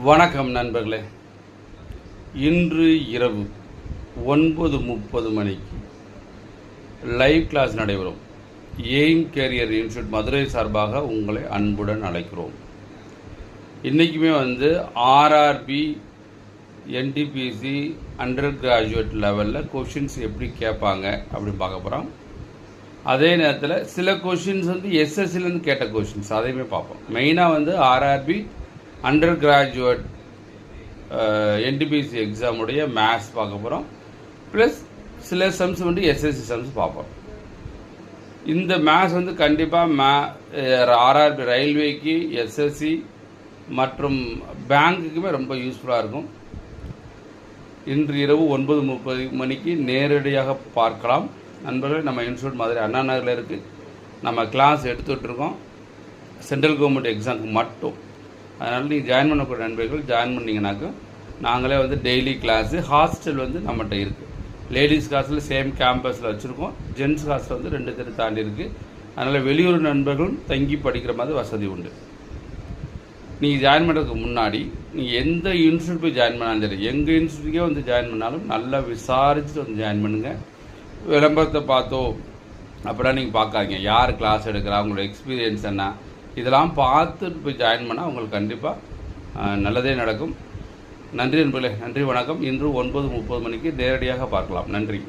வணக்கம் நண்பர்களே. இன்று இரவு 9:30 மணிக்கு லைவ் கிளாஸ் நடைபெறும். எய்ம் கேரியர் இன்ஸ்டியூட் மதுரை சார்பாக உங்களை அன்புடன் அழைக்கிறோம். இன்றைக்குமே ஆர்ஆர்பி என்டிபிசி அண்டர் கிராஜுவேட் லெவலில் கொஷின்ஸ் எப்படி கேட்பாங்க அப்படின்னு பார்க்க போகிறோம். அதே நேரத்தில் சில கொஷின்ஸ் எஸ்எஸ்சிலேருந்து கேட்ட கொஷின்ஸ் அதையுமே பார்ப்போம். மெயினாக ஆர்ஆர்பி அண்டர் கிராஜுவேட் என்டிபிசி எக்ஸாமுடைய மேத்ஸ் பார்க்க போகிறோம். ப்ளஸ் சில சம்ஸ் எஸ்எஸ்சி சம்ஸ் பார்ப்போம். இந்த மேத்ஸ் கண்டிப்பாக ஆர்ஆர்பி ரயில்வேக்கு, எஸ்எஸ்சி மற்றும் பேங்க்குக்குமே ரொம்ப யூஸ்ஃபுல்லாக இருக்கும். இன்று இரவு 9:30 மணிக்கு நேரடியாக பார்க்கலாம். நண்பர்கள், நம்ம இன்ஸ்டியூட் மதுரை அண்ணா நகரில் இருக்குது. நம்ம கிளாஸ் எடுத்துகிட்ருக்கோம் சென்ட்ரல் கவர்மெண்ட் எக்ஸாமுக்கு மட்டும். அதனால் நீங்கள் ஜாயின் பண்ணக்கூடிய நண்பர்கள் ஜாயின் பண்ணிங்கனாக்கா நாங்களே டெய்லி கிளாஸு ஹாஸ்டல் நம்மகிட்ட இருக்குது. லேடிஸ் ஹாஸ்டல் சேம் கேம்பஸில் வச்சுருக்கோம். ஜென்ட்ஸ் ஹாஸ்டல் 2 தெரு தாண்டி இருக்குது. அதனால் வெளியூர் நண்பர்களும் தங்கி படிக்கிற மாதிரி வசதி உண்டு. நீங்கள் ஜாயின் பண்ணுறதுக்கு முன்னாடி நீங்கள் எந்த இன்ஸ்டியூட் போய் ஜாயின் பண்ணாலும் சரி, எங்கள் இன்ஸ்டியூட்டுக்கே ஜாயின் பண்ணாலும் நல்லா விசாரிச்சுட்டு ஜாயின் பண்ணுங்கள். விளம்பரத்தை பார்த்தோ அப்படிலாம் நீங்கள் பார்க்காதீங்க. யார் கிளாஸ் எடுக்கிறா, அவங்களோட எக்ஸ்பீரியன்ஸ் என்ன, இதெல்லாம் பார்த்துட்டு போய் ஜாயின் பண்ணால் உங்களுக்கு கண்டிப்பாக நல்லதே நடக்கும். நன்றி நண்பர்களே. நன்றி, வணக்கம். இன்று 9:30 மணிக்கு நேரடியாக பார்க்கலாம். நன்றி.